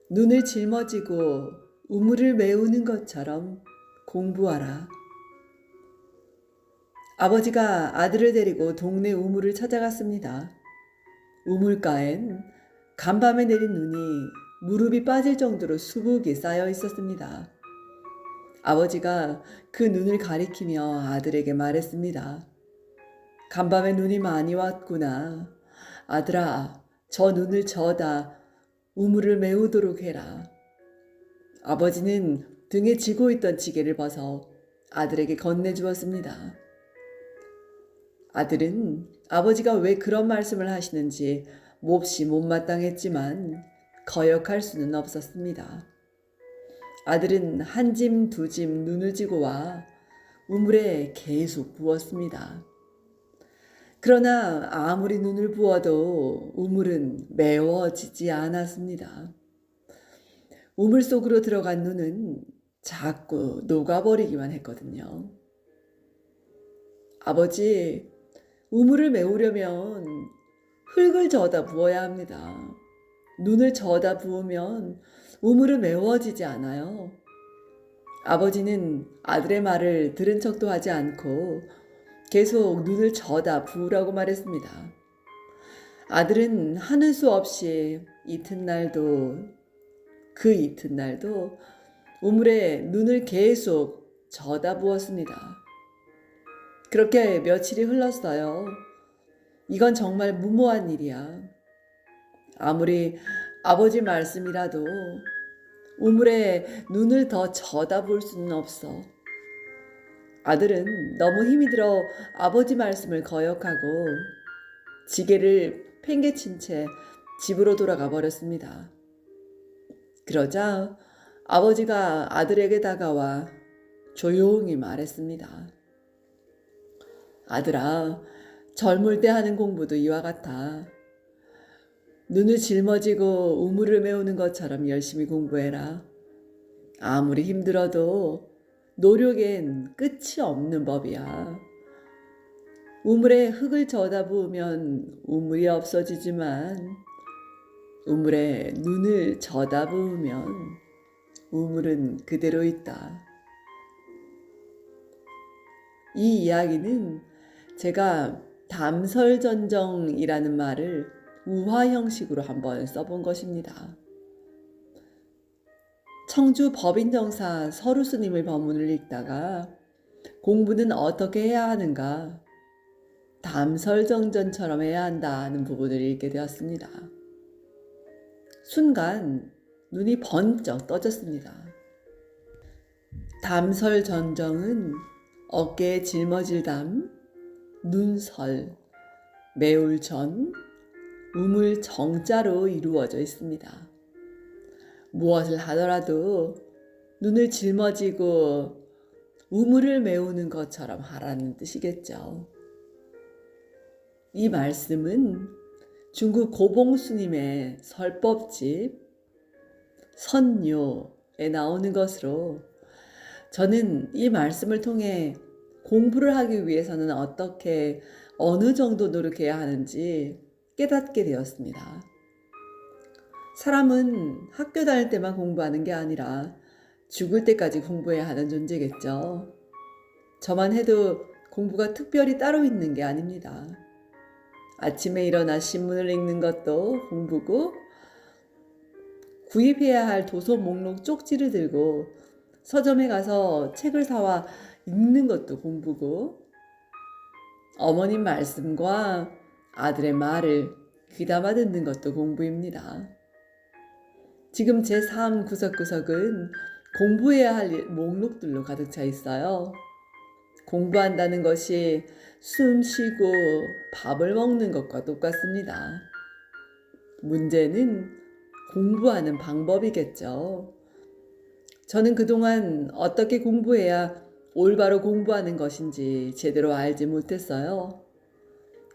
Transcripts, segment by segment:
눈을 짊어지고 우물을 메우는 것처럼 공부하라. 아버지가 아들을 데리고 동네 우물을 찾아갔습니다. 우물가엔 간밤에 내린 눈이 무릎이 빠질 정도로 수북이 쌓여 있었습니다. 아버지가 그 눈을 가리키며 아들에게 말했습니다. 간밤에 눈이 많이 왔구나. 아들아, 저 눈을 저어다 우물을 메우도록 해라. 아버지는 등에 지고 있던 지게를 벗어 아들에게 건네주었습니다. 아들은 아버지가 왜 그런 말씀을 하시는지 몹시 못마땅했지만 거역할 수는 없었습니다. 아들은 한 짐 두 짐 눈을 쥐고 와 우물에 계속 부었습니다. 그러나 아무리 눈을 부어도 우물은 메워지지 않았습니다. 우물 속으로 들어간 눈은 자꾸 녹아버리기만 했거든요. 아버지, 우물을 메우려면 흙을 저어다 부어야 합니다. 눈을 저어다 부으면 우물은 메워지지 않아요. 아버지는 아들의 말을 들은 척도 하지 않고 계속 눈을 저어다 부으라고 말했습니다. 아들은 하는 수 없이 그 이튿날도 우물에 눈을 계속 저어다 부었습니다. 그렇게 며칠이 흘렀어요. 이건 정말 무모한 일이야. 아무리 아버지 말씀이라도 우물에 눈을 더 저어다 볼 수는 없어. 아들은 너무 힘이 들어 아버지 말씀을 거역하고 지게를 팽개친 채 집으로 돌아가 버렸습니다. 그러자 아버지가 아들에게 다가와 조용히 말했습니다. 아들아, 젊을 때 하는 공부도 이와 같아. 눈을 짊어지고 우물을 메우는 것처럼 열심히 공부해라. 아무리 힘들어도 노력엔 끝이 없는 법이야. 우물에 흙을 저어다 부으면 우물이 없어지지만 우물에 눈을 저어다 부으면 우물은 그대로 있다. 이 이야기는 제가 담설전정이라는 말을 우화 형식으로 한번 써본 것입니다. 청주 법인정사 서루스님의 법문을 읽다가 공부는 어떻게 해야 하는가, 담설정전처럼 해야 한다는 부분을 읽게 되었습니다. 순간 눈이 번쩍 떠졌습니다. 담설전정은 어깨에 짊어질 담, 눈설, 메울 전, 우물 정자로 이루어져 있습니다. 무엇을 하더라도 눈을 짊어지고 우물을 메우는 것처럼 하라는 뜻이겠죠. 이 말씀은 중국 고봉스님의 설법집 선요에 나오는 것으로 저는 이 말씀을 통해 공부를 하기 위해서는 어느 정도 노력해야 하는지 깨닫게 되었습니다. 사람은 학교 다닐 때만 공부하는 게 아니라 죽을 때까지 공부해야 하는 존재겠죠. 저만 해도 공부가 특별히 따로 있는 게 아닙니다. 아침에 일어나 신문을 읽는 것도 공부고, 구입해야 할 도서 목록 쪽지를 들고 서점에 가서 책을 사와 읽는 것도 공부고, 어머님 말씀과 아들의 말을 귀담아 듣는 것도 공부입니다. 지금 제 삶 구석구석은 공부해야 할 목록들로 가득 차 있어요. 공부한다는 것이 숨 쉬고 밥을 먹는 것과 똑같습니다. 문제는 공부하는 방법이겠죠. 저는 그동안 어떻게 공부해야 올바로 공부하는 것인지 제대로 알지 못했어요.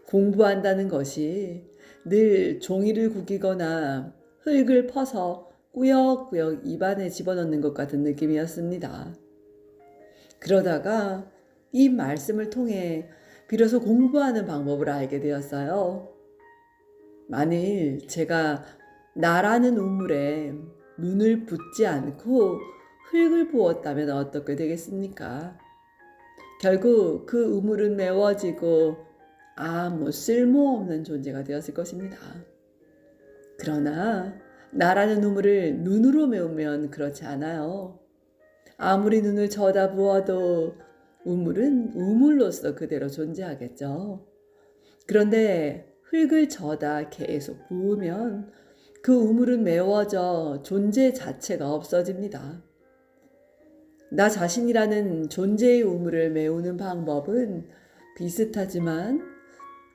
공부한다는 것이 늘 종이를 구기거나 흙을 퍼서 꾸역꾸역 입안에 집어넣는 것 같은 느낌이었습니다. 그러다가 이 말씀을 통해 비로소 공부하는 방법을 알게 되었어요. 만일 제가 나라는 우물에 눈을 붓지 않고 흙을 부었다면 어떻게 되겠습니까? 결국 그 우물은 메워지고 아무 쓸모없는 존재가 되었을 것입니다. 그러나 나라는 우물을 눈으로 메우면 그렇지 않아요. 아무리 눈을 쳐다보아도 우물은 우물로서 그대로 존재하겠죠. 그런데 흙을 져다 계속 부으면 그 우물은 메워져 존재 자체가 없어집니다. 나 자신이라는 존재의 우물을 메우는 방법은 비슷하지만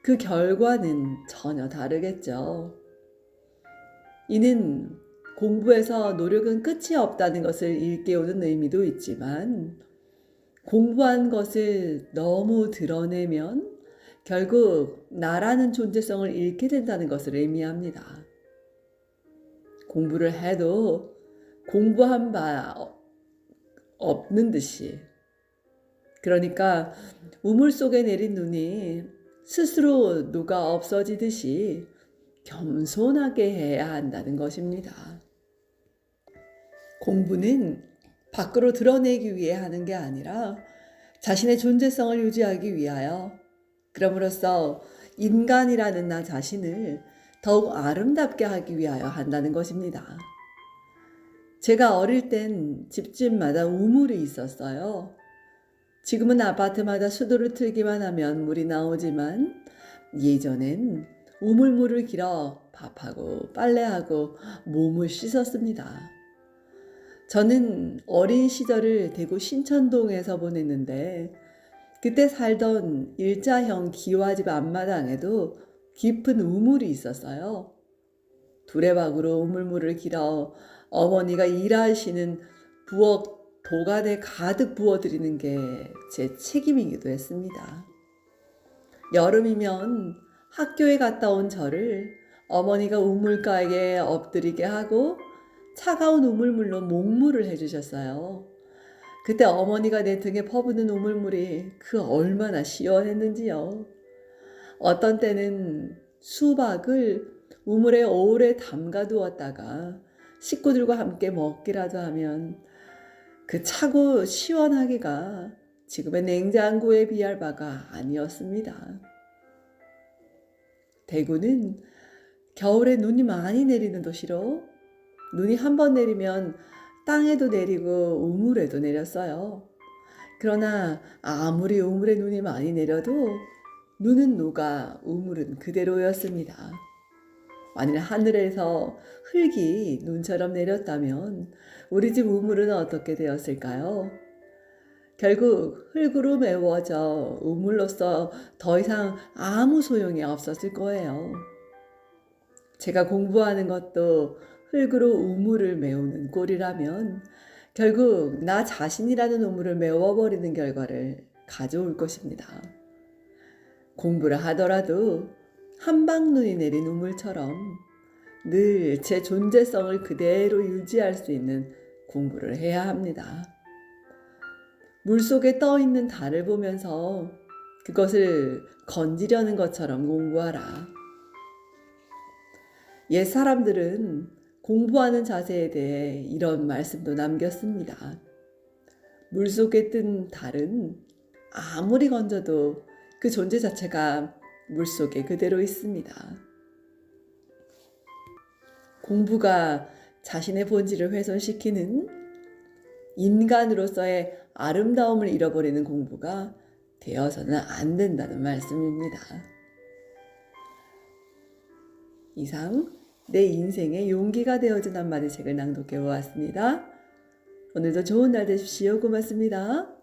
그 결과는 전혀 다르겠죠. 이는 공부에서 노력은 끝이 없다는 것을 일깨우는 의미도 있지만 공부한 것을 너무 드러내면 결국 나라는 존재성을 잃게 된다는 것을 의미합니다. 공부를 해도 공부한 바 없는 듯이, 그러니까 우물 속에 내린 눈이 스스로 녹아 없어지듯이 겸손하게 해야 한다는 것입니다. 공부는 밖으로 드러내기 위해 하는 게 아니라 자신의 존재성을 유지하기 위하여, 그럼으로써 인간이라는 나 자신을 더욱 아름답게 하기 위하여 한다는 것입니다. 제가 어릴 땐 집집마다 우물이 있었어요. 지금은 아파트마다 수도를 틀기만 하면 물이 나오지만 예전엔 우물물을 길어 밥하고 빨래하고 몸을 씻었습니다. 저는 어린 시절을 대구 신천동에서 보냈는데 그때 살던 일자형 기와집 앞마당에도 깊은 우물이 있었어요. 두레박으로 우물물을 길어 어머니가 일하시는 부엌 도가에 가득 부어드리는 게 제 책임이기도 했습니다. 여름이면 학교에 갔다 온 저를 어머니가 우물가에 엎드리게 하고 차가운 우물물로 목물을 해주셨어요. 그때 어머니가 내 등에 퍼붓는 우물물이 그 얼마나 시원했는지요. 어떤 때는 수박을 우물에 오래 담가두었다가 식구들과 함께 먹기라도 하면 그 차고 시원하기가 지금의 냉장고에 비할 바가 아니었습니다. 대구는 겨울에 눈이 많이 내리는 도시로 눈이 한 번 내리면 땅에도 내리고 우물에도 내렸어요. 그러나 아무리 우물에 눈이 많이 내려도 눈은 녹아 우물은 그대로였습니다. 만일 하늘에서 흙이 눈처럼 내렸다면 우리 집 우물은 어떻게 되었을까요? 결국 흙으로 메워져 우물로서 더 이상 아무 소용이 없었을 거예요. 제가 공부하는 것도 흙으로 우물을 메우는 꼴이라면 결국 나 자신이라는 우물을 메워버리는 결과를 가져올 것입니다. 공부를 하더라도 한방눈이 내린 우물처럼 늘 제 존재성을 그대로 유지할 수 있는 공부를 해야 합니다. 물속에 떠 있는 달을 보면서 그것을 건지려는 것처럼 공부하라. 옛 사람들은 공부하는 자세에 대해 이런 말씀도 남겼습니다. 물속에 뜬 달은 아무리 건져도 그 존재 자체가 물속에 그대로 있습니다. 공부가 자신의 본질을 훼손시키는 인간으로서의 아름다움을 잃어버리는 공부가 되어서는 안 된다는 말씀입니다. 이상 내 인생의 용기가 되어준 한마디 책을 낭독해 보았습니다. 오늘도 좋은 날 되십시오. 고맙습니다.